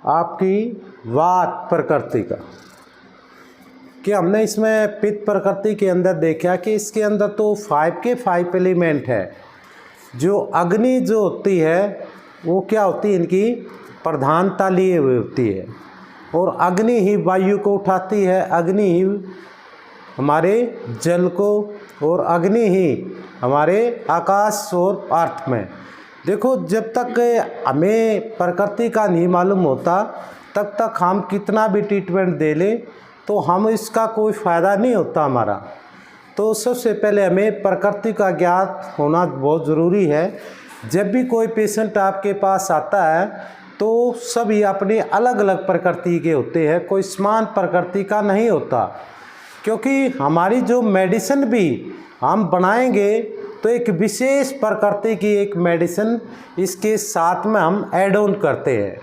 आपकी वात प्रकृति का, कि हमने इसमें पित्त प्रकृति के अंदर देखा कि इसके अंदर तो 5 के 5 एलिमेंट है। जो अग्नि जो होती है वो क्या होती है, इनकी प्रधानता लिए हुई होती है, और अग्नि ही वायु को उठाती है, अग्नि ही हमारे जल को, और अग्नि ही हमारे आकाश और अर्थ में। देखो, जब तक हमें प्रकृति का नहीं मालूम होता तब तक हम कितना भी ट्रीटमेंट दे लें तो हम इसका कोई फ़ायदा नहीं होता हमारा। तो सबसे पहले हमें प्रकृति का ज्ञात होना बहुत ज़रूरी है। जब भी कोई पेशेंट आपके पास आता है तो सभी अपनी अलग अलग प्रकृति के होते हैं, कोई समान प्रकृति का नहीं होता, क्योंकि हमारी जो मेडिसिन भी हम बनाएंगे तो एक विशेष प्रकृति की एक मेडिसिन इसके साथ में हम ऐड ऑन करते हैं।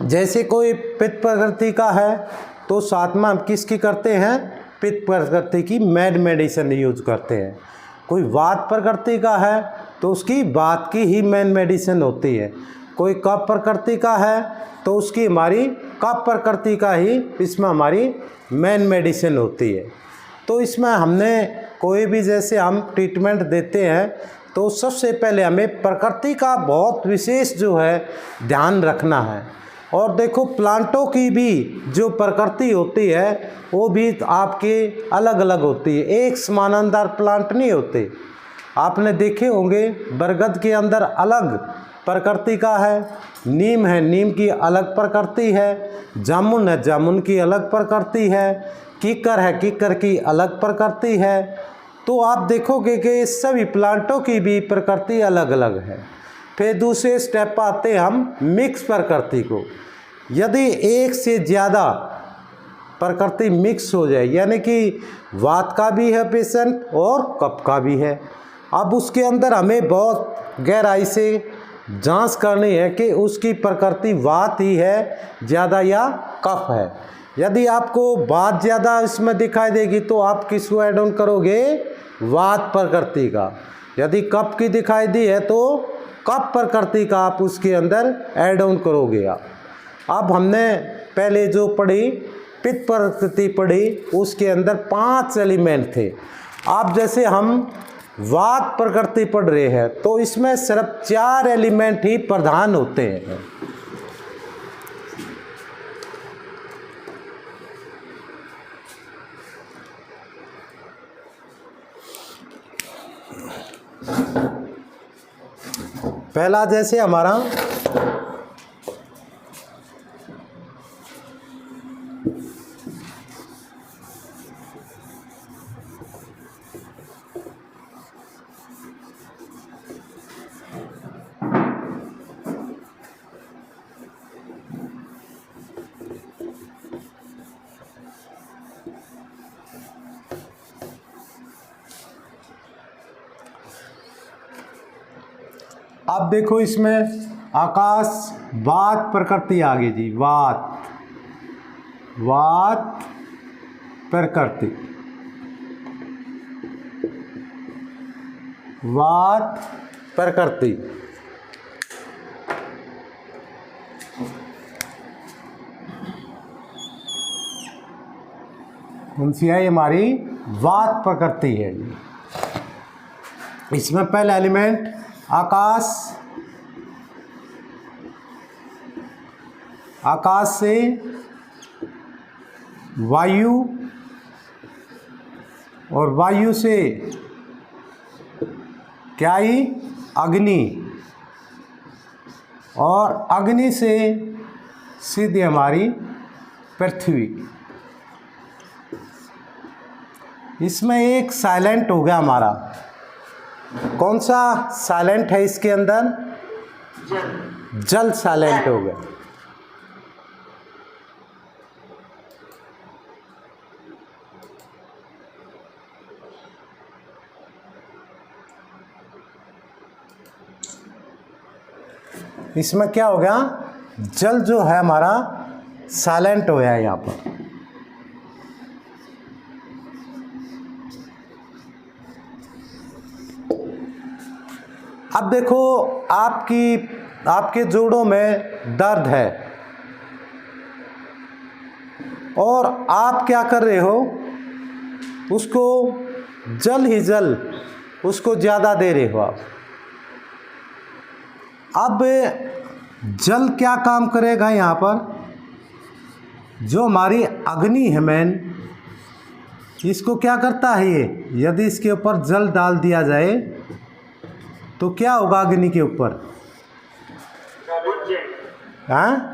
जैसे कोई पित्त प्रकृति का है तो साथ में हम किसकी करते हैं, पित्त प्रकृति की मेडिसिन यूज करते हैं। कोई वात प्रकृति का है तो उसकी वात की ही मेन मेडिसिन होती है। कोई कफ प्रकृति का है तो उसकी हमारी कफ प्रकृति का ही इसमें हमारी मेन मेडिसिन होती है। तो इसमें हमने कोई भी जैसे हम ट्रीटमेंट देते हैं तो सबसे पहले हमें प्रकृति का बहुत विशेष जो है ध्यान रखना है। और देखो, प्लांटों की भी जो प्रकृति होती है वो भी आपके अलग अलग होती है, एक समानांतर प्लांट नहीं होते। आपने देखे होंगे बरगद के अंदर अलग प्रकृति का है, नीम है, नीम की अलग प्रकृति है, जामुन है, जामुन की अलग प्रकृति है, कीकर है, कीकर की अलग प्रकृति है। तो आप देखोगे कि सभी प्लांटों की भी प्रकृति अलग अलग है। फिर दूसरे स्टेप पर आते हैं हम मिक्स प्रकृति को। यदि एक से ज़्यादा प्रकृति मिक्स हो जाए, यानी कि वात का भी है पेशेंट और कफ का भी है, अब उसके अंदर हमें बहुत गहराई से जांच करनी है कि उसकी प्रकृति वात ही है ज़्यादा या कफ है। यदि आपको वात ज़्यादा इसमें दिखाई देगी तो आप किसको ऐड ऑन करोगे, वात प्रकृति का। यदि कफ की दिखाई दी है तो कफ प्रकृति का आप उसके अंदर ऐड ऑन करोगे आप। अब हमने पहले जो पढ़ी पित्त प्रकृति पढ़ी, उसके अंदर 5 एलिमेंट थे। अब जैसे हम वात प्रकृति पढ़ रहे हैं तो इसमें सिर्फ 4 एलिमेंट ही प्रधान होते हैं। पहला जैसे हमारा अब देखो, इसमें आकाश वात प्रकृति आ गई जी, वात वात प्रकृति, वात प्रकृति। कौन सी है, हमारी वात प्रकृति है। इसमें पहला एलिमेंट आकाश, आकाश से वायु और वायु से क्या ही, अग्नि, और अग्नि से सीधे हमारी पृथ्वी। इसमें एक साइलेंट हो गया हमारा। कौन सा साइलेंट है इसके अंदर, जल साइलेंट हो गया। इसमें क्या हो गया, जल जो है हमारा साइलेंट हो गया यहाँ पर। अब देखो, आपकी आपके जोड़ों में दर्द है और आप क्या कर रहे हो, उसको जल ही जल उसको ज़्यादा दे रहे हो आप। अब जल क्या काम करेगा यहाँ पर, जो हमारी अग्नि है मैन, इसको क्या करता है ये, यदि इसके ऊपर जल डाल दिया जाए तो क्या होगा अग्नि के ऊपर, हाँ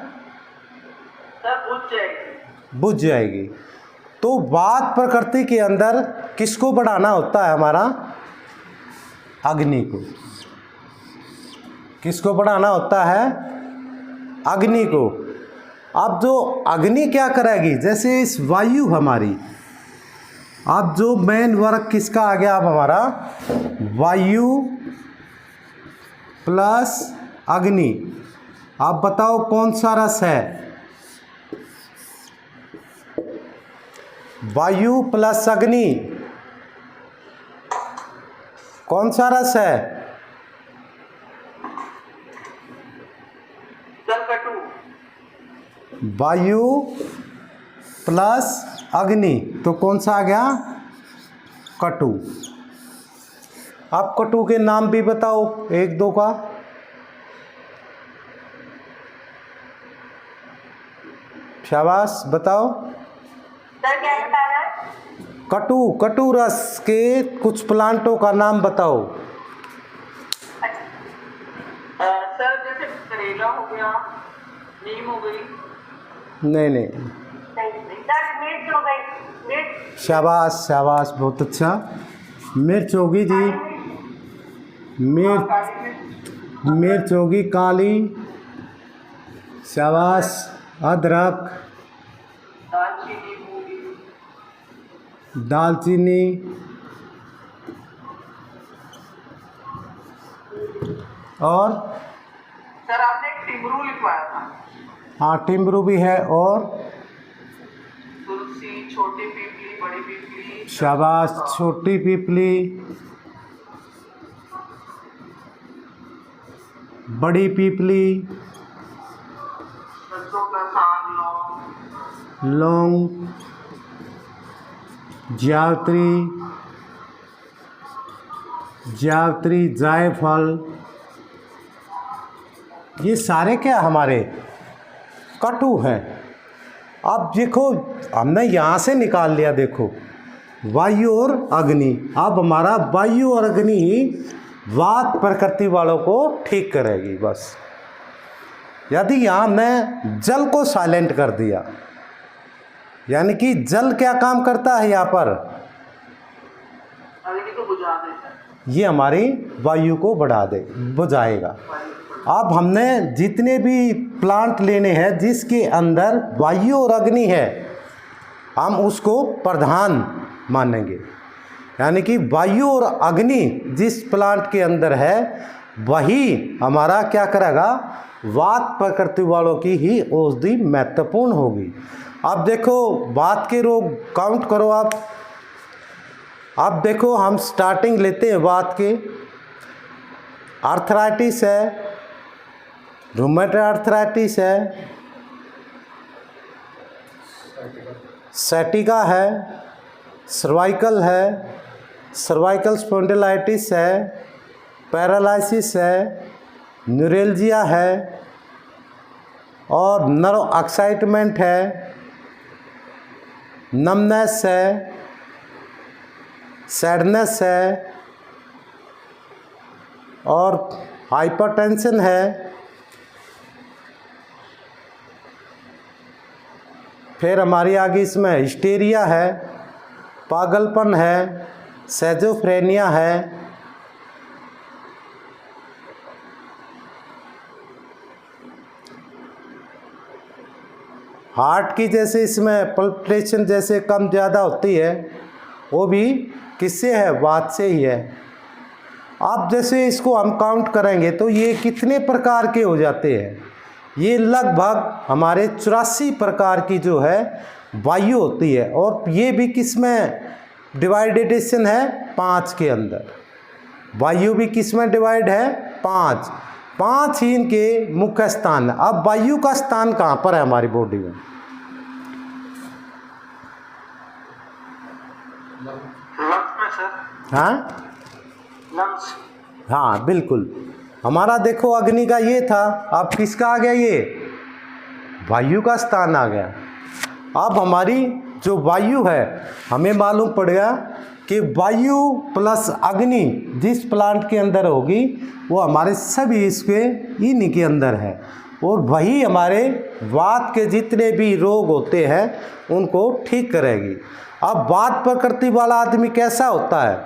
बुझ जाएगी। तो वात प्रकृति के अंदर किसको बढ़ाना होता है हमारा, अग्नि को। किसको बढ़ाना होता है, अग्नि को। अब जो अग्नि क्या करेगी, जैसे इस वायु हमारी, अब जो मेन वर्क किसका आ गया, अब हमारा वायु प्लस अग्नि। आप बताओ कौन सा रस है, वायु प्लस अग्नि कौन सा रस है, वायु प्लस अग्नि, तो कौन सा आ गया, कटु। आप कटु के नाम भी बताओ एक दो का, शाबाश बताओ। सर क्या बता रहा है, कटु, कटु रस के कुछ प्लांटों का नाम बताओ। सर जैसे करेला हो गया, नीम हो गई, नहीं नहीं, सर मिर्च हो गई, मिर्च। शाबाश शाबाश, बहुत अच्छा। मिर्च होगी जी, मिर्च होगी काली, शाबाश। अदरक, दालचीनी, मूली, दालचीनी, और सर आपने एक टिमरू लिखवाया था, हाँ टिम्बरू भी है, और तुलसी, छोटी पीपली, बड़ी पीपली, शाबाश, छोटी पीपली, बड़ी पीपली, सरसों का साग, लौंग, जावित्री, जावित्री, जायफल, ये सारे क्या हमारे कटु हैं। अब देखो हमने यहाँ से निकाल लिया, देखो वायु और अग्नि। अब हमारा वायु और अग्नि ही वात प्रकृति वालों को ठीक करेगी बस। यदि यहाँ हमने जल को साइलेंट कर दिया, यानी कि जल क्या काम करता है यहाँ पर, अग्नि को बुझा देता है, ये हमारी वायु को बढ़ा दे, बुझाएगा। अब हमने जितने भी प्लांट लेने हैं जिसके अंदर वायु और अग्नि है, हम उसको प्रधान मानेंगे। यानी कि वायु और अग्नि जिस प्लांट के अंदर है वही हमारा क्या करेगा, वात प्रकृति वालों की ही औषधि महत्वपूर्ण होगी। अब देखो वात के रोग काउंट करो आप। अब देखो हम स्टार्टिंग लेते हैं वात के। आर्थराइटिस है, रूमेटॉइड आर्थराइटिस है, सैटिका है, सर्वाइकल है, सर्वाइकल स्पॉन्डिलाइटिस है, पैरालिसिस है, न्यूरेल्जिया है, और नर्व एक्साइटमेंट है, नमनेस है, सैडनेस है, और हाइपरटेंशन है। फिर हमारी आगे इसमें हिस्टेरिया है, पागलपन है, सेजोफ्रेनिया है, हार्ट की जैसे इसमें पल्पिटेशन जैसे कम ज़्यादा होती है, वो भी किससे है, वात से ही है। अब जैसे इसको हम काउंट करेंगे तो ये कितने प्रकार के हो जाते हैं, ये लगभग हमारे 84 प्रकार की जो है वायु होती है। और ये भी किस में डिवाइडेशन है, 5 के अंदर। वायु भी किस में डिवाइड है, 5। 5 ही इनके मुख्य स्थान है। अब वायु का स्थान कहाँ पर है हमारी बॉडी में? लंग्स में सर। हाँ लंग्स। हाँ बिल्कुल। हमारा देखो अग्नि का ये था, अब किसका आ गया? ये वायु का स्थान आ गया। अब हमारी जो वायु है, हमें मालूम पड़ गया कि वायु प्लस अग्नि जिस प्लांट के अंदर होगी वो हमारे सभी इसके इन्हीं के अंदर है, और वही हमारे वात के जितने भी रोग होते हैं उनको ठीक करेगी। अब वात प्रकृति वाला आदमी कैसा होता है?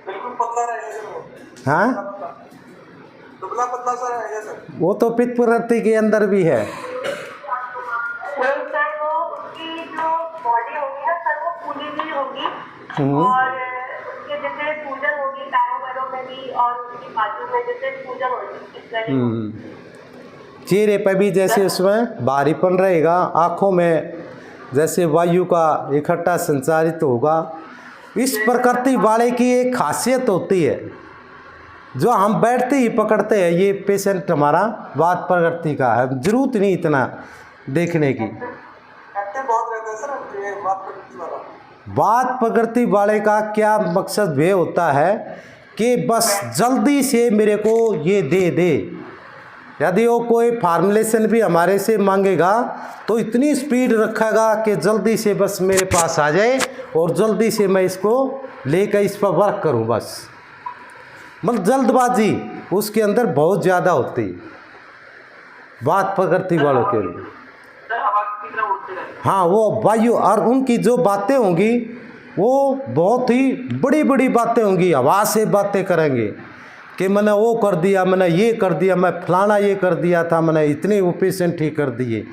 बिल्कुल पतला रहेगा सर वो। हाँ दुबला पतला सा रहेगा सर। वो तो पित्त प्रकृति के अंदर भी है। नहीं सर, वो उसकी जो बॉडी होगी ना सर, वो फूली हुई होगी और उसके जैसे सूजन होगी पैरों पैरों में भी, और उसकी बाजू में जैसे सूजन होगी इस तरह। चेहरे पे भी जैसे उसमें भारीपन रहेगा, आँखों में जैसे वायु का इकट्ठा संचारित होगा। इस प्रकृति वाले की एक खासियत होती है, जो हम बैठते ही पकड़ते हैं, ये पेशेंट हमारा वात प्रकृति का है, जरूरत नहीं इतना देखने की। बहुत रहता है सर ये वात प्रकृति वाला। वात प्रकृति वाले का क्या मकसद ये होता है कि बस जल्दी से मेरे को ये दे दे। यदि वो कोई फार्मुलेशन भी हमारे से मांगेगा तो इतनी स्पीड रखेगा कि जल्दी से बस मेरे पास आ जाए और जल्दी से मैं इसको लेकर इस पर वर्क करूं। बस मतलब जल्दबाजी उसके अंदर बहुत ज़्यादा होती है वात प्रकृति वालों के लिए। सर हवा की तरह उड़ते रहते हैं। हाँ, वो वायु, और उनकी जो बातें होंगी वो बहुत ही बड़ी बड़ी बातें होंगी, हवा से बातें करेंगे कि मैंने वो कर दिया, मैंने ये कर दिया, मैं फलाना ये कर दिया था, मैंने इतने वो पेशेंट ठीक कर दिए,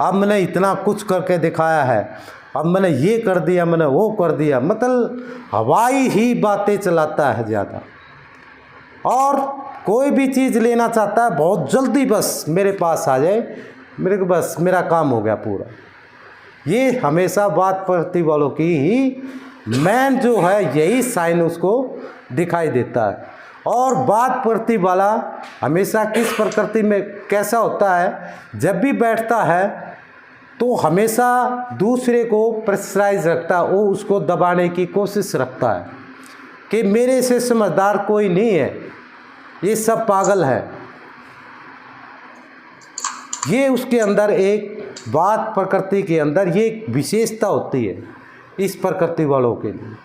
अब मैंने इतना कुछ करके दिखाया है, अब मैंने ये कर दिया, मैंने वो कर दिया। मतलब हवाई ही बातें चलाता है ज़्यादा, और कोई भी चीज़ लेना चाहता है बहुत जल्दी बस मेरे पास आ जाए, मेरे को बस मेरा काम हो गया पूरा। ये हमेशा वात प्रकृति वालों की ही मैन जो है यही साइन उसको दिखाई देता है। और वात प्रकृति वाला हमेशा किस प्रकृति में कैसा होता है, जब भी बैठता है तो हमेशा दूसरे को प्रेशराइज रखता है, वो उसको दबाने की कोशिश रखता है कि मेरे से समझदार कोई नहीं है, ये सब पागल है। ये उसके अंदर एक वात प्रकृति के अंदर ये एक विशेषता होती है इस प्रकृति वालों के लिए।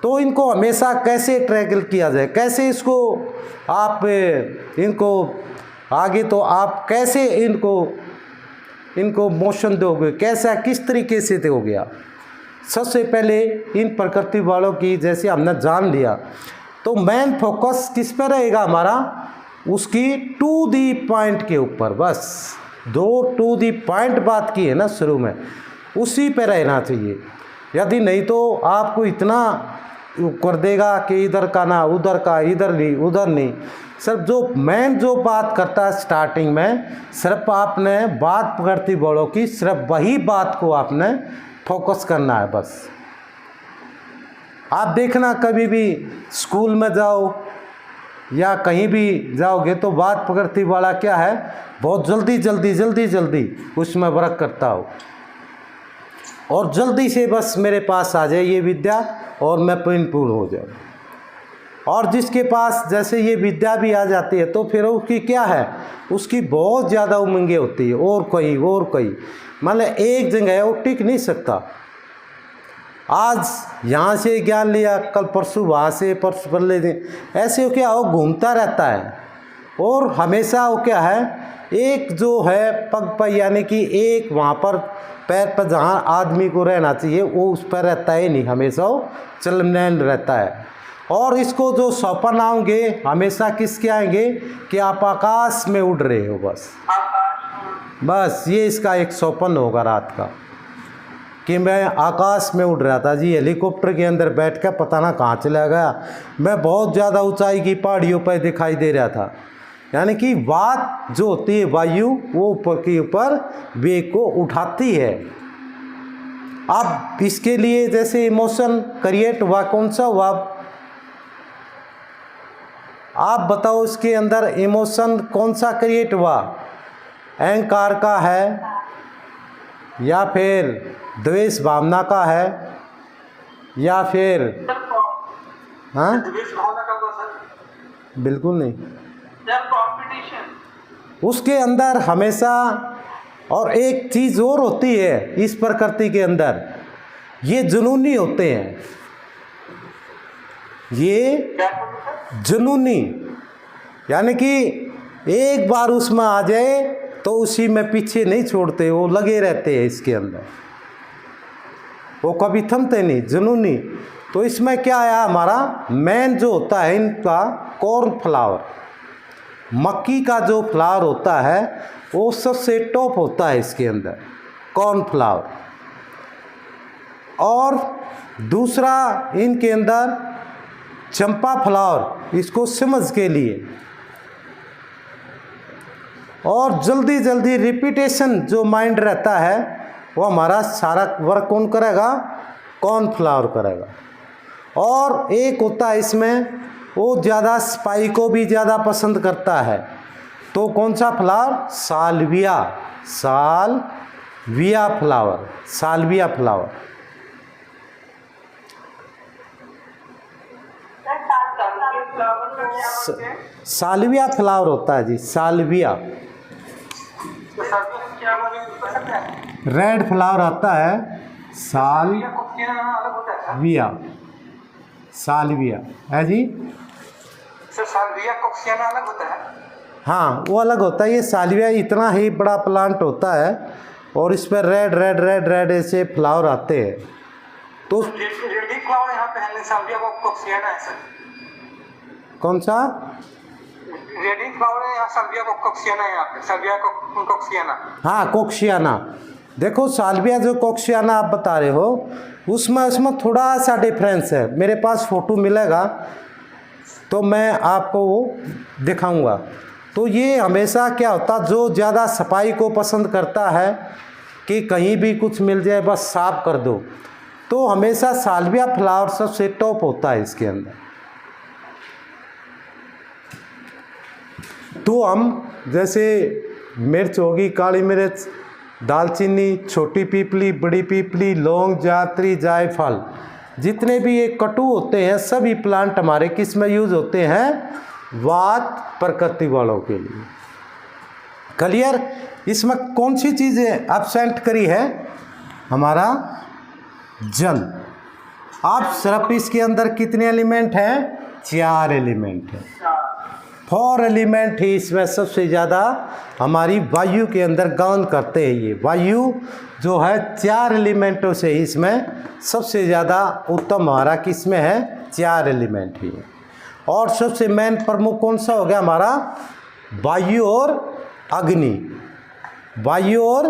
तो इनको हमेशा कैसे ट्रैकल किया जाए, कैसे इसको आप इनको आगे, तो आप कैसे इनको मोशन दोगे, कैसा किस तरीके से दोगे आप? सबसे पहले इन प्रकृति वालों की जैसे हमने जान लिया, तो मेन फोकस किस पर रहेगा हमारा? उसकी टू दी पॉइंट के ऊपर। बस दो टू दी पॉइंट बात की है ना शुरू में, उसी पे रहना चाहिए। यदि नहीं तो आपको इतना कर देगा कि इधर का ना उधर का, इधर नहीं उधर नहीं। सिर्फ जो मेन जो बात करता है स्टार्टिंग में, सिर्फ आपने बात प्रकृति वालों की सिर्फ वही बात को आपने फोकस करना है। बस आप देखना कभी भी स्कूल में जाओ या कहीं भी जाओगे तो बात प्रकृति वाला क्या है, बहुत जल्दी उसमें वर्क करता हो, और जल्दी से बस मेरे पास आ जाए ये विद्या और मैं परिपूर्ण हो जाऊँ। और जिसके पास जैसे ये विद्या भी आ जाती है तो फिर उसकी क्या है, उसकी बहुत ज़्यादा उमंगें होती है, और कोई मतलब एक जगह है वो टिक नहीं सकता। आज यहाँ से ज्ञान लिया, कल परसों वहाँ से, परसों पहले दिन, ऐसे वो क्या हो घूमता रहता है। और हमेशा वो क्या है, एक जो है पग पर, यानी कि एक वहाँ पर पैर पर जहाँ आदमी को रहना चाहिए वो उस पर रहता है नहीं, हमेशा वो चलनैन रहता है। और इसको जो सौंपन आओगे हमेशा किसके आएंगे कि आप आकाश में उड़ रहे हो, बस ये इसका एक सौंपन होगा रात का कि मैं आकाश में उड़ रहा था जी, हेलीकॉप्टर के अंदर बैठ कर पता ना कहाँ चला गया, मैं बहुत ज़्यादा ऊंचाई की पहाड़ियों पर दिखाई दे रहा था। यानी कि वात जो होती है वायु, वो ऊपर के ऊपर वेग को उठाती है। अब इसके लिए जैसे इमोशन क्रिएट हुआ, कौन सा हुआ आप बताओ, इसके अंदर इमोशन कौन सा क्रिएट हुआ? अहंकार का है या फिर द्वेष भावना का है या फिर हाँ? द्वेष भावना का होगा सर। बिल्कुल नहीं। Sir competition. उसके अंदर हमेशा, और एक चीज़ और होती है इस प्रकृति के अंदर, ये जुनूनी होते हैं, ये क्या बोले सर? जुनूनी, यानी कि एक बार उसमें आ जाए तो उसी में पीछे नहीं छोड़ते, वो लगे रहते हैं इसके अंदर, वो कभी थमते नहीं, जुनूनी। तो इसमें क्या है, हमारा मेन जो होता है इनका कॉर्न फ्लावर, मक्की का जो फ्लावर होता है वो सबसे टॉप होता है इसके अंदर, कॉर्न फ्लावर। और दूसरा इनके अंदर चंपा फ्लावर, इसको समझ के लिए, और जल्दी जल्दी रिपीटेशन जो माइंड रहता है वो हमारा सारा वर्क कौन करेगा? कॉर्न फ्लावर करेगा। और एक होता है इसमें, वो ज़्यादा स्पाई को भी ज़्यादा पसंद करता है, तो कौन सा flower? Salvia, Salvia flower, Salvia flower. Flower का क्या बात है? साल्विया फ्लावर होता है जी, साल्विया। तो सर्दियों में क्या बोले उसका सकता है? रेड फ्लावर आता है, या साल्विया, कुकियां अलग होता है सर? साल्विया है जी। सर साल्विया कोक्सियाना अलग होता है? हाँ, वो अलग होता है। ये साल्विया इतना ही बड़ा प्लांट होता है और इस पर रेड रेड रेड रेड ऐसे फ्लावर आते हैं। तो रेडी फ्लावर यहाँ पे है, साल्विया कोक्सियाना है सर। कौन सा? रेडी फ्लावर है यहाँ, साल्विया कोक्सियाना है यहाँ पे, साल्विया कोक्सियाना। हाँ, कोक्सियाना। देखो साल्विया जो कोक्सियाना आप बता रहे हो, उसमें थोड़ा सा डिफरेंस है। मेरे पास फ़ोटो मिलेगा तो मैं आपको वो दिखाऊंगा। तो ये हमेशा क्या होता, जो ज़्यादा सफाई को पसंद करता है कि कहीं भी कुछ मिल जाए बस साफ कर दो, तो हमेशा साल्विया फ्लावर सबसे टॉप होता है इसके अंदर। तो हम जैसे मिर्च होगी, काली मिर्च, दालचीनी, छोटी पीपली, बड़ी पीपली, लौंग, जावित्री, जायफल, जितने भी ये कटु होते हैं सभी प्लांट हमारे किस में यूज होते हैं? वात प्रकृति वालों के लिए। क्लियर? इसमें कौन सी चीज़ें एब्सेंट करी है? हमारा जल। आप सिर्फ इसके अंदर कितने एलिमेंट हैं? 4 एलिमेंट हैं। 4 एलिमेंट ही इसमें सबसे ज़्यादा हमारी वायु के अंदर गान करते हैं। ये वायु जो है 4 एलिमेंटों से ही इसमें सबसे ज़्यादा उत्तम हमारा किस में है? 4 एलिमेंट ही है। और सबसे मेन प्रमुख कौन सा हो गया हमारा? वायु और अग्नि। वायु और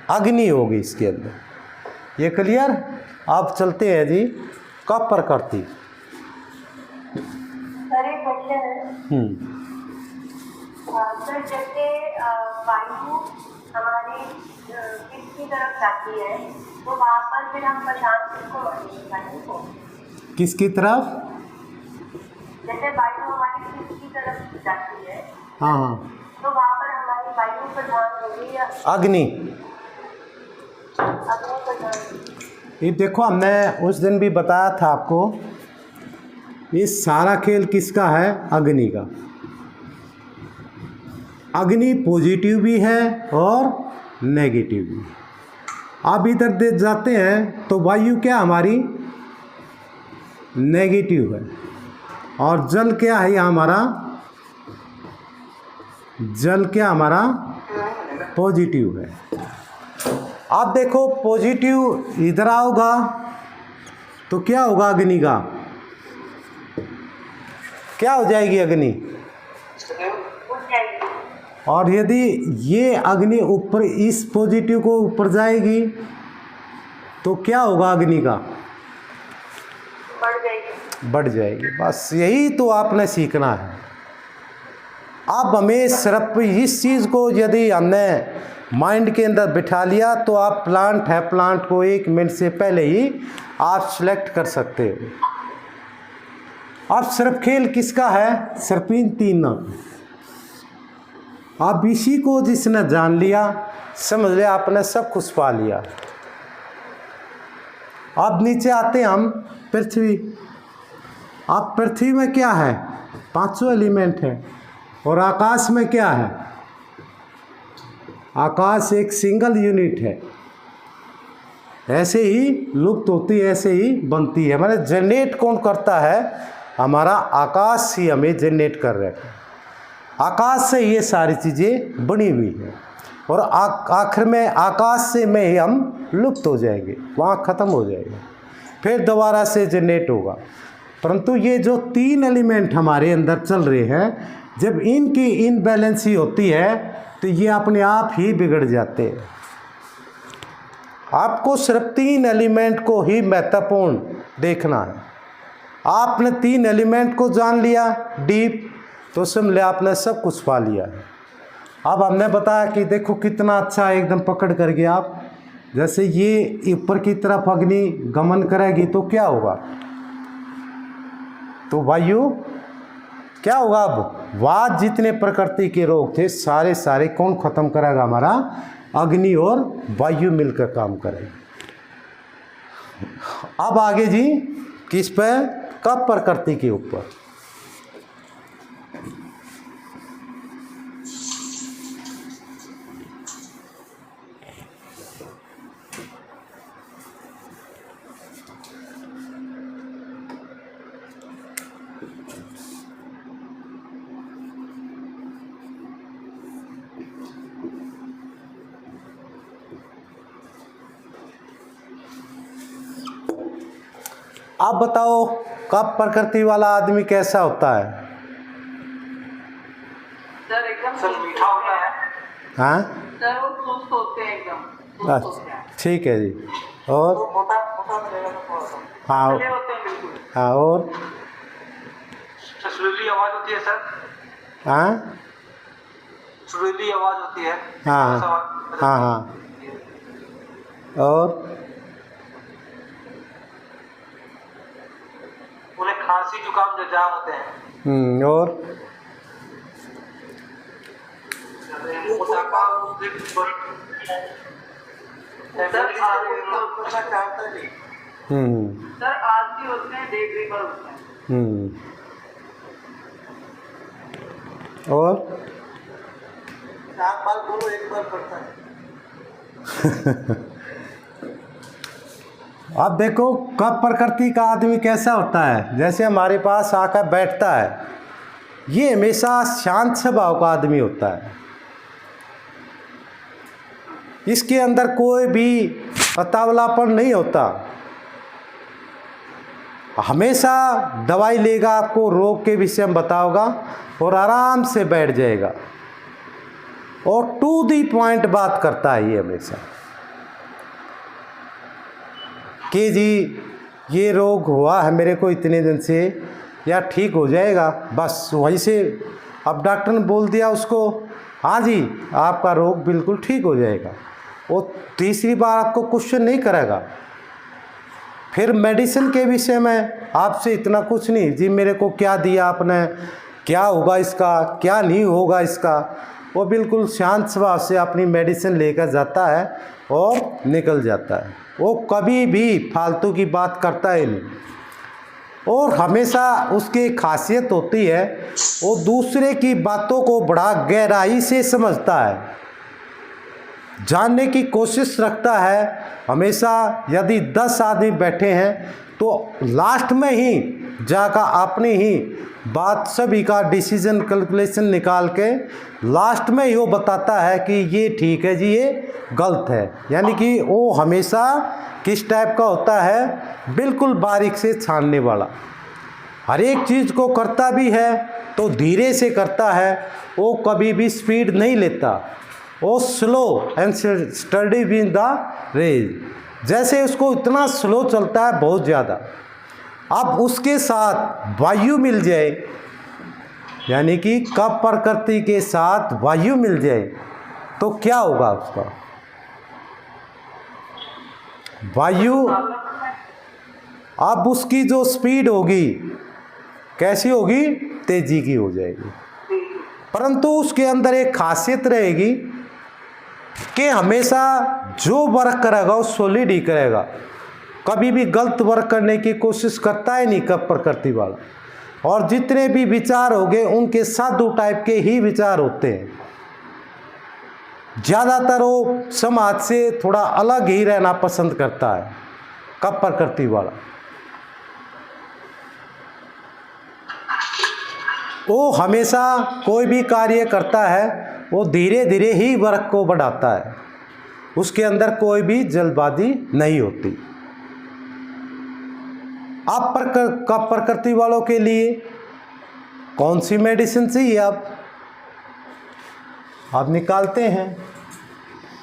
अग्नि होगी इसके अंदर। ये क्लियर? आप चलते हैं जी कब प्रकृति। सर एक क्वेश्चन है। सर जैसे वायु हमारे किसकी तरफ जाती है तो वहाँ पर फिर हम प्रशांत किसको मानेंगे? वायु को किसकी तरफ? जैसे वायु हमारी किसकी तरफ जाती है, हाँ हाँ, तो वहाँ पर हमारी वायु प्रधान होगी या अग्नि। अग्नि प्रधान? ये देखो, हमने उस दिन भी बताया था आपको, ये सारा खेल किसका है? अग्नि का। अग्नि पॉजिटिव भी है और नेगेटिव भी। आप इधर देख जाते हैं तो वायु क्या हमारी? नेगेटिव है। और जल क्या है हमारा? जल क्या हमारा? पॉजिटिव है। आप देखो पॉजिटिव इधर आओगा तो क्या होगा? अग्नि का क्या हो जाएगी? अग्नि। और यदि ये अग्नि ऊपर इस पॉजिटिव को ऊपर जाएगी तो क्या होगा? अग्नि का बढ़ जाएगी। बढ़ जाएगी। बस यही तो आपने सीखना है। अब हमें सिर्फ इस चीज़ को यदि हमने माइंड के अंदर बिठा लिया तो आप प्लांट है, प्लांट को 1 मिनट से पहले ही आप सिलेक्ट कर सकते हो। अब सिर्फ खेल किसका है? सिर्फ इन तीनों। अब इसी को जिसने जान लिया, समझ लिया आपने सब कुछ पा लिया। अब नीचे आते हैं हम पृथ्वी। अब पृथ्वी में क्या है? 500 एलिमेंट है। और आकाश में क्या है? आकाश एक सिंगल यूनिट है। ऐसे ही लुप्त होती है, ऐसे ही बनती है। मतलब जनरेट कौन करता है? हमारा आकाश ही हमें जनरेट कर रहा है। आकाश से ये सारी चीज़ें बनी हुई है और आखिर में आकाश से में ही हम लुप्त हो जाएंगे, वहाँ ख़त्म हो जाएगा, फिर दोबारा से जनरेट होगा। परंतु ये जो 3 एलिमेंट हमारे अंदर चल रहे हैं, जब इनकी इनबैलेंसी होती है तो ये अपने आप ही बिगड़ जाते हैं। आपको सिर्फ 3 एलिमेंट को ही महत्वपूर्ण देखना है। आपने 3 एलिमेंट को जान लिया डीप, तो समझ लिया आपने सब कुछ पा लिया है। अब हमने बताया कि देखो कितना अच्छा एकदम पकड़ कर गया आप। जैसे ये ऊपर की तरफ अग्नि गमन करेगी तो क्या होगा? तो वायु क्या होगा? अब वाद जितने प्रकृति के रोग थे सारे कौन खत्म करेगा? हमारा अग्नि और वायु मिलकर काम करेगा। अब आगे जी किस पे? कब प्रकृति के ऊपर। आप बताओ कब प्रकृति वाला आदमी कैसा होता है? सर एकदम मीठा होता है। हाँ सर वो सुस्त होते हैं, एकदम सुस्त होते हैं। ठीक है जी। और मोटा रहेगा तो थोड़ा सा हाँ होते हैं बिल्कुल। हाँ और सुरीली आवाज होती है सर। हाँ सुरीली आवाज होती है। हाँ हाँ हाँ और उन्हें खांसी जुकाम जजाम होते हैं। और मोटापा सर आलसी होते हैं, डे ड्रीमर होते हैं। और 4 बार बोलो 1 बार करता है। अब देखो कब प्रकृति का आदमी कैसा होता है। जैसे हमारे पास आकर बैठता है, ये हमेशा शांत स्वभाव का आदमी होता है। इसके अंदर कोई भी अतावलापन नहीं होता। हमेशा दवाई लेगा, आपको रोग के विषय में बताओगा और आराम से बैठ जाएगा और टू दी पॉइंट बात करता है ये हमेशा कि जी ये रोग हुआ है मेरे को इतने दिन से, या ठीक हो जाएगा, बस वहीं से। अब डॉक्टर ने बोल दिया उसको, हाँ जी आपका रोग बिल्कुल ठीक हो जाएगा, वो तीसरी बार आपको क्वेश्चन नहीं करेगा। फिर मेडिसिन के विषय में आपसे इतना कुछ नहीं, जी मेरे को क्या दिया आपने, क्या होगा इसका, क्या नहीं होगा इसका। वो बिल्कुल शांत स्वभाव से अपनी मेडिसिन लेकर जाता है और निकल जाता है। वो कभी भी फालतू की बात करता है नहीं। और हमेशा उसकी खासियत होती है, वो दूसरे की बातों को बड़ा गहराई से समझता है, जानने की कोशिश रखता है। हमेशा यदि 10 आदमी बैठे हैं तो लास्ट में ही जाकर अपनी ही बात सभी का डिसीजन कैलकुलेशन निकाल के लास्ट में ही वो बताता है कि ये ठीक है जी, ये गलत है। यानी कि वो हमेशा किस टाइप का होता है, बिल्कुल बारीक से छानने वाला। हर एक चीज़ को करता भी है तो धीरे से करता है, वो कभी भी स्पीड नहीं लेता, वो slow and steady with the race. जैसे उसको इतना स्लो चलता है बहुत ज़्यादा। अब उसके साथ वायु मिल जाए, यानी कि कब प्रकृति के साथ वायु मिल जाए तो क्या होगा उसका? वायु अब उसकी जो स्पीड होगी कैसी होगी? तेजी की हो जाएगी। परंतु उसके अंदर एक खासियत रहेगी कि हमेशा जो वर्क करेगा वो सॉलिड ही करेगा, कभी भी गलत वर्क करने की कोशिश करता है नहीं कप प्रकृति वाला। और जितने भी विचार होंगे उनके साधु टाइप के ही विचार होते हैं। ज़्यादातर वो समाज से थोड़ा अलग ही रहना पसंद करता है कप प्रकृति वाला। वो हमेशा कोई भी कार्य करता है वो धीरे धीरे ही वर्क को बढ़ाता है, उसके अंदर कोई भी जल्दबाजी नहीं होती। आप कप प्रकृति वालों के लिए कौन सी मेडिसिन चाहिए? आप निकालते हैं,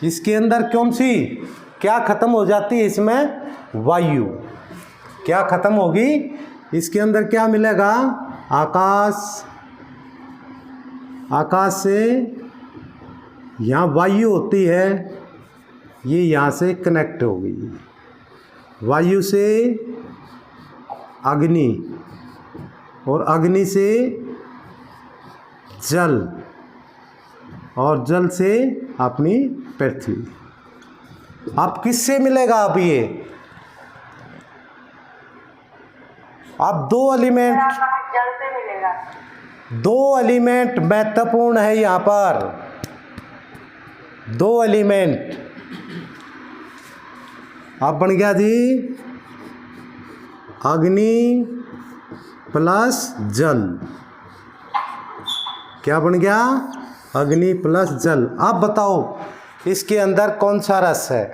इसके अंदर कौन सी क्या खत्म हो जाती है? इसमें वायु क्या खत्म होगी? इसके अंदर क्या मिलेगा? आकाश। आकाश से यहाँ वायु होती है, ये यहाँ से कनेक्ट होगी। वायु से अग्नि और अग्नि से जल और जल से अपनी पृथ्वी। अब किससे मिलेगा? अब ये अब दो एलिमेंट, जल से मिलेगा। दो एलिमेंट महत्वपूर्ण है यहाँ पर। दो एलिमेंट अब बन गया जी अग्नि प्लस जल। क्या बन गया? अग्नि प्लस जल। अब बताओ इसके अंदर कौन सा रस है?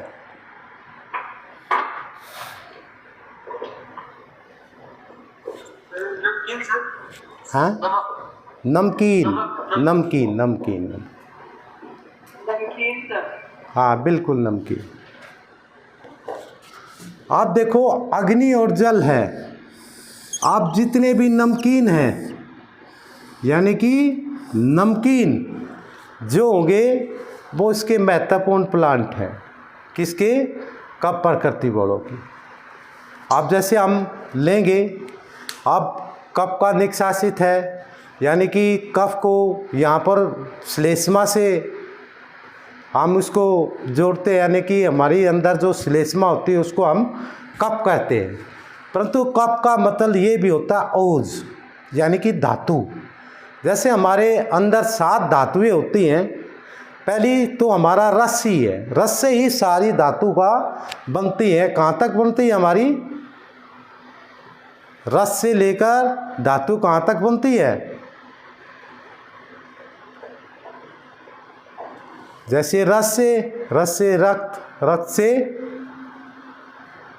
हाँ, नमकीन। नमकीन नमकीन नमकीन सर। हाँ बिल्कुल नमकीन। आप देखो अग्नि और जल है, आप जितने भी नमकीन हैं यानी कि नमकीन जो होंगे वो इसके महत्वपूर्ण प्लांट हैं। किसके? कप प्रकृति वालों की। अब जैसे हम लेंगे, अब कफ का निष्कासित है यानी कि कफ को यहाँ पर श्लेष्मा से हम उसको जोड़ते हैं, यानी कि हमारी अंदर जो श्लेष्मा होती है उसको हम कफ कहते हैं। परंतु कफ का मतलब ये भी होता है ओज यानी कि धातु। जैसे हमारे अंदर 7 धातुएं होती हैं, पहली तो हमारा रस ही है, रस से ही सारी धातु का बनती है। कहाँ तक बनती है हमारी? रस से लेकर धातु कहाँ तक बनती है? जैसे रस से रक्त, रक्त से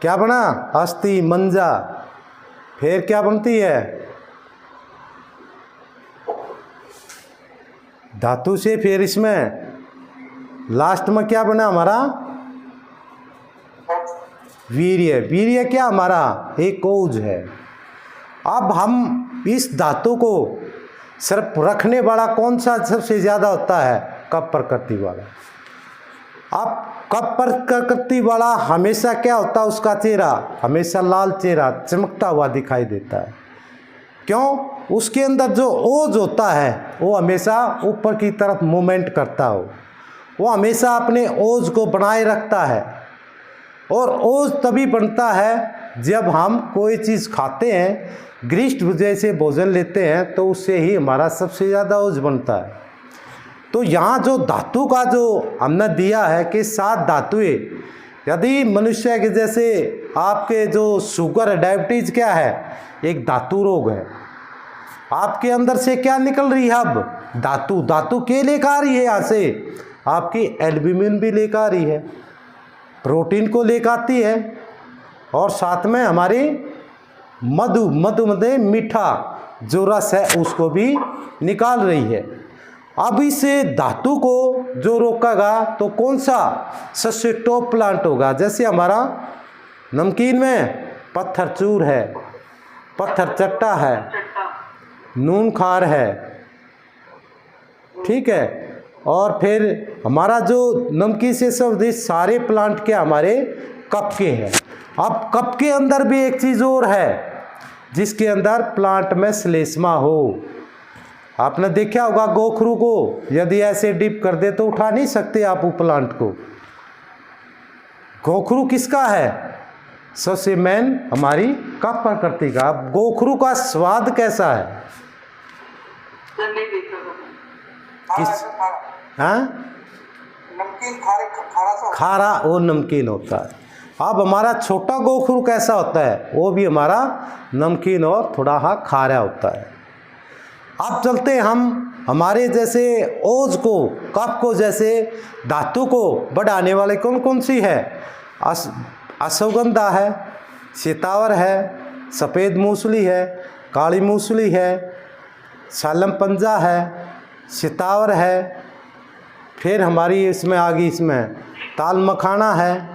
क्या बना? अस्थि, मंजा। फिर क्या बनती है? धातु से फिर इसमें लास्ट में क्या बना हमारा? वीर्य। वीर्य क्या हमारा? एक ओज है। अब हम इस धातु को सिर्फ रखने वाला कौन सा सबसे ज़्यादा होता है? कप प्रकृति वाला। अब कप प्रकृति वाला हमेशा क्या होता है? उसका चेहरा हमेशा लाल चेहरा चमकता हुआ दिखाई देता है। क्यों? उसके अंदर जो ओज होता है वो हमेशा ऊपर की तरफ मूवमेंट करता हो, वो हमेशा अपने ओज को बनाए रखता है। और ओज तभी बनता है जब हम कोई चीज़ खाते हैं, गरिष्ठ जैसे भोजन लेते हैं, तो उससे ही हमारा सबसे ज़्यादा ओज बनता है। तो यहाँ जो धातु का जो हमने दिया है कि 7 धातुएं, यदि मनुष्य के जैसे आपके जो शुगर है, डायबिटीज क्या है? एक धातु रोग है। आपके अंदर से क्या निकल रही है? अब धातु। धातु के लेकर आ रही है यहाँ से? आपकी एल्ब्यूमिन भी लेकर आ रही है, प्रोटीन को लेकर आती है, और साथ में हमारी मधु में मीठा जो रस है उसको भी निकाल रही है। अब इस धातु को जो रोकेगा तो कौन सा सबसे टॉप प्लांट होगा? जैसे हमारा नमकीन में पत्थर चूर है, पत्थर चट्टा है, नून खार है, ठीक है। और फिर हमारा जो नमकीन से संबंधित सारे प्लांट क्या हमारे कप के हैं। अब कप के अंदर भी एक चीज़ और है जिसके अंदर प्लांट में श्लेष्मा हो। आपने देखा होगा गोखरू को यदि ऐसे डिप कर दे तो उठा नहीं सकते आप वो प्लांट को। गोखरू किसका है? सबसे मेन हमारी कप प्रकृति का। अब गोखरू का स्वाद कैसा है? किस हाँ नमकीन खारा सा खारा और नमकीन होता है। अब हमारा छोटा गोखरू कैसा होता है? वो भी हमारा नमकीन और थोड़ा खारा होता है। अब चलते हम हमारे जैसे ओज को कप को जैसे धातु को बढ़ाने वाले कौन कौन सी है? अश्वगंधा है, सितावर है, सफ़ेद मूसली है, काली मूसली है, सालम पंजा है, सितावर है, फिर हमारी इसमें आगे इसमें ताल मखाना है,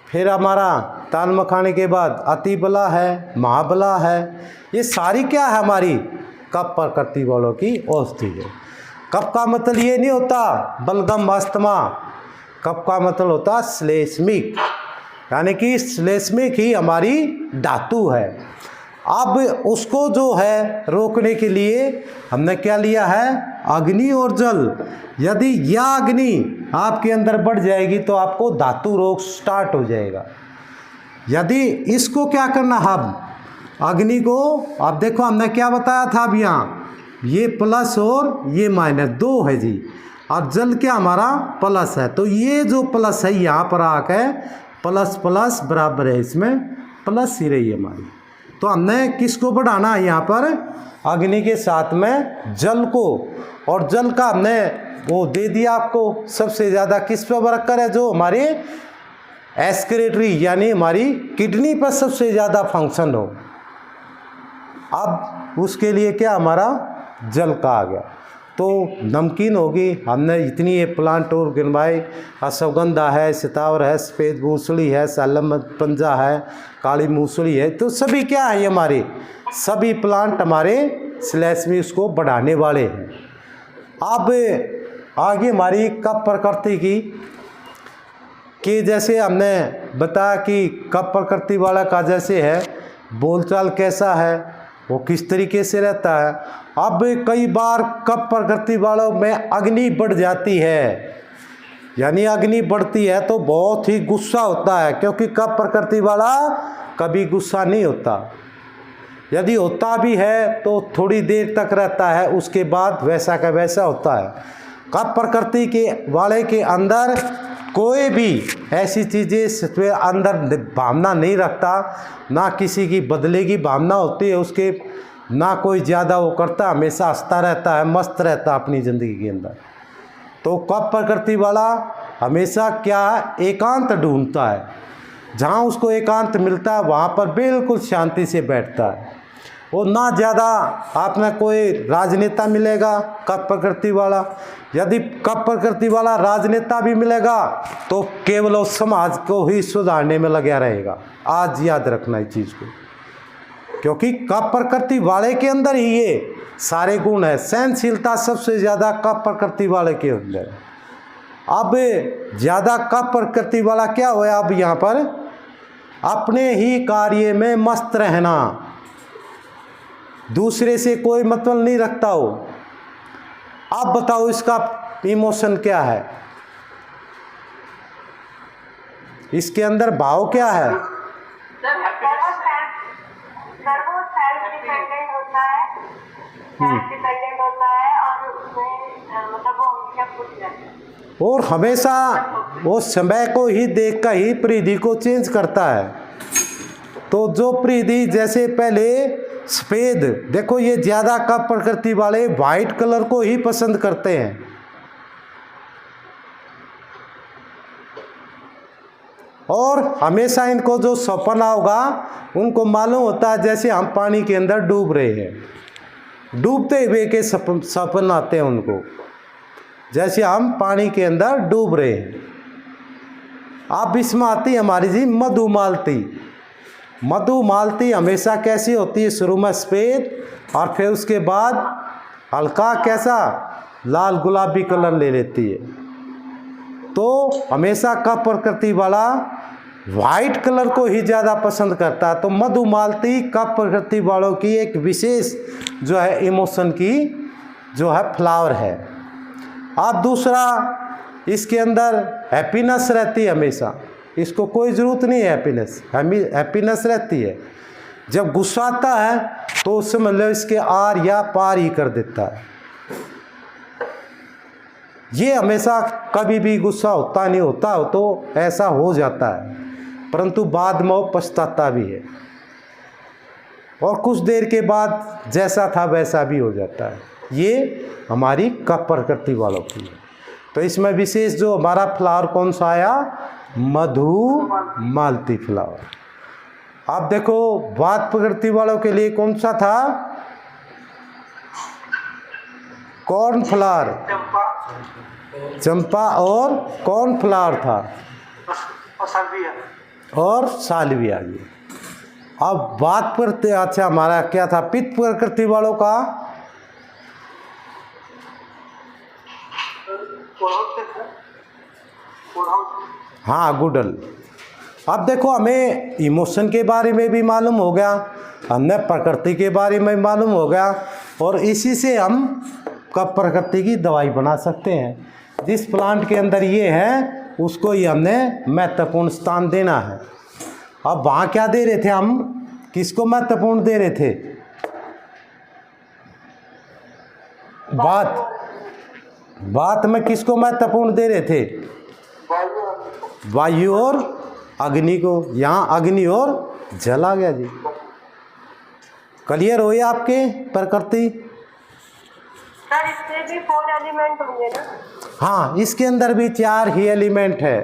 फिर हमारा ताल मखाने के बाद अतिबला है, महाबला है। ये सारी क्या है? हमारी कप प्रकृति वालों की औषधि है। कप का मतलब ये नहीं होता बलगम अस्थमा। कप का मतलब होता श्लेष्मिक, यानी कि श्लेष्मिक ही हमारी धातु है। अब उसको जो है रोकने के लिए हमने क्या लिया है? अग्नि और जल। यदि यह अग्नि आपके अंदर बढ़ जाएगी तो आपको धातु रोग स्टार्ट हो जाएगा। यदि इसको क्या करना, हम अग्नि को, अब देखो हमने क्या बताया था अब यहाँ ये प्लस और ये माइनस दो है जी, और जल क्या हमारा प्लस है, तो ये जो प्लस है यहाँ पर आकर प्लस प्लस बराबर है, इसमें प्लस ही रही हमारी। तो हमने किसको बढ़ाना है यहाँ पर? अग्नि के साथ में जल को, और जल का हमने वो दे दिया आपको सबसे ज़्यादा किस पर वर्कर है? जो हमारे एक्सक्रीटरी यानी हमारी किडनी पर सबसे ज़्यादा फंक्शन हो। अब उसके लिए क्या हमारा जल का आ गया। तो नमकीन होगी, हमने इतनी ये प्लांट और गिनवाए, अश्वगंधा है, सितावर है, सफ़ेद मूसली है, सालम पंजा है, काली मूसली है। तो सभी क्या है? हमारे सभी प्लांट हमारे श्लेष्मी उसको बढ़ाने वाले हैं। अब आगे हमारी कप प्रकृति की कि जैसे हमने बताया कि कप प्रकृति वाला का जैसे है बोलचाल कैसा है, वो किस तरीके से रहता है। अब कई बार कप प्रकृति वालों में अग्नि बढ़ जाती है, यानी अग्नि बढ़ती है तो बहुत ही गुस्सा होता है, क्योंकि कप प्रकृति वाला कभी गुस्सा नहीं होता। यदि होता भी है तो थोड़ी देर तक रहता है, उसके बाद वैसा का वैसा होता है। कप प्रकृति के वाले के अंदर कोई भी ऐसी चीज़ें अंदर भावना नहीं रखता, ना किसी की बदले की भावना होती है उसके, ना कोई ज़्यादा वो करता, हमेशा हंसता रहता है, मस्त रहता अपनी ज़िंदगी के अंदर। तो कप प्रकृति वाला हमेशा क्या एकांत ढूंढता है, जहाँ उसको एकांत मिलता है वहाँ पर बिल्कुल शांति से बैठता है। वो ना ज़्यादा आप में कोई राजनेता मिलेगा कप प्रकृति वाला, यदि कप प्रकृति वाला राजनेता भी मिलेगा तो केवल उस समाज को ही सुधारने में लगा रहेगा। आज याद रखना इस चीज़ को, क्योंकि कप प्रकृति वाले के अंदर ही ये सारे गुण है। सहनशीलता सबसे ज़्यादा कप प्रकृति वाले के अंदर। अब ज़्यादा कप प्रकृति वाला क्या हुआ? अब यहाँ पर अपने ही कार्य में मस्त रहना, दूसरे से कोई मतलब नहीं रखता हो। अब बताओ इसका इमोशन क्या है, इसके अंदर भाव क्या है? डिपेंडेंट होता है, डिपेंडेंट होता है, और उसमें मतलब वो हमेशा खुश रहता है, और हमेशा वो समय को ही देखकर ही परिधि को चेंज करता है। तो जो परिधि जैसे पहले सफ़ेद, देखो ये ज़्यादा कप प्रकृति वाले वाइट कलर को ही पसंद करते हैं, और हमेशा इनको जो सपना होगा उनको मालूम होता है जैसे हम पानी के अंदर डूब रहे हैं, डूबते हुए के सपन आते हैं उनको, जैसे हम पानी के अंदर डूब रहे हैं। अब इसमें आती हमारी जी मधुमालती। मधुमालती हमेशा कैसी होती है? शुरू में सफ़ेद और फिर उसके बाद हल्का कैसा लाल गुलाबी कलर ले लेती है। तो हमेशा कप प्रकृति वाला वाइट कलर को ही ज़्यादा पसंद करता है। तो मधुमालती कप प्रकृति वालों की एक विशेष जो है इमोशन की जो है फ्लावर है। अब दूसरा, इसके अंदर हैप्पीनेस रहती है हमेशा, इसको कोई ज़रूरत नहीं है हैप्पीनेस रहती है। जब गुस्सा आता है तो उससे मतलब इसके आर या पार ही कर देता है। ये हमेशा कभी भी गुस्सा होता नहीं, होता हो तो ऐसा हो जाता है, परंतु बाद में वो पछताता भी है और कुछ देर के बाद जैसा था वैसा भी हो जाता है। ये हमारी कप प्रकृति वालों की है। तो इसमें विशेष जो हमारा फ्लावर कौन सा आया, मधुमालती फ्लावर। आप देखो वात प्रकृति वालों के लिए कौन सा था, कॉर्न फ्लावर, चंपा और कॉर्न फ्लावर था और सालविया। जी अब बात करते, अच्छा हमारा क्या था पित्त प्रकृति वालों का, हाँ गुडल। अब देखो हमें इमोशन के बारे में भी मालूम हो गया, हमने प्रकृति के बारे में मालूम हो गया और इसी से हम कप प्रकृति की दवाई बना सकते हैं। जिस प्लांट के अंदर ये है उसको ही हमने महत्वपूर्ण स्थान देना है। अब वहाँ क्या दे रहे थे हम, किसको महत्वपूर्ण दे रहे थे, बात में किसको महत्वपूर्ण दे रहे थे, वायु और अग्नि को। यहाँ अग्नि और जल आ गया जी। क्लियर हो या आपके प्रकृति? सर इसमें भी 4 एलिमेंट होंगे ना? हाँ, इसके अंदर भी 4 ही एलिमेंट है।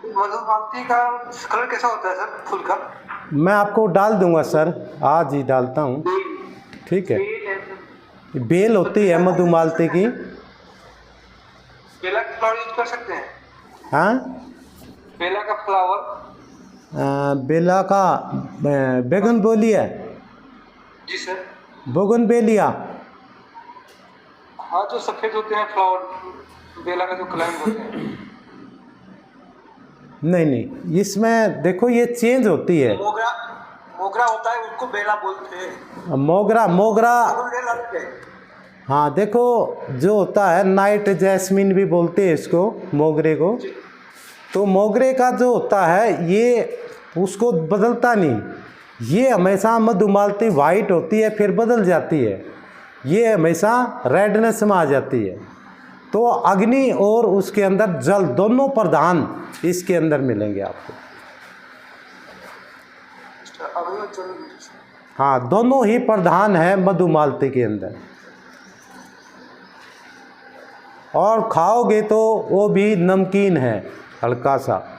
मधुमालती का कलर कैसा होता है सर फूल का? मैं आपको डाल दूंगा सर, आज ही डालता हूँ, ठीक है। बेल होती है मधुमालती की। बेला का फ्लावर यूज कर सकते हैं? हाँ, बेला का फ्लावर, बेला का बोगनवेलिया, जी सर। बोगनवेलिया, हाँ जो सफेद होते हैं फ्लावर, बेला का जो क्लाइंब होते हैं। नहीं, इसमें देखो ये चेंज होती है। मोगरा होता है, उसको बेला बोलते हैं। मोगरा हाँ, देखो जो होता है नाइट जैस्मिन भी बोलते हैं इसको, मोगरे को। तो मोगरे का जो होता है ये उसको बदलता नहीं, ये हमेशा मधुमालती वाइट होती है फिर बदल जाती है, ये हमेशा रेडनेस में आ जाती है। तो अग्नि और उसके अंदर जल दोनों प्रधान इसके अंदर मिलेंगे आपको। हाँ, दोनों ही प्रधान है मधुमालती के अंदर। और खाओगे तो वो भी नमकीन है हल्का सा।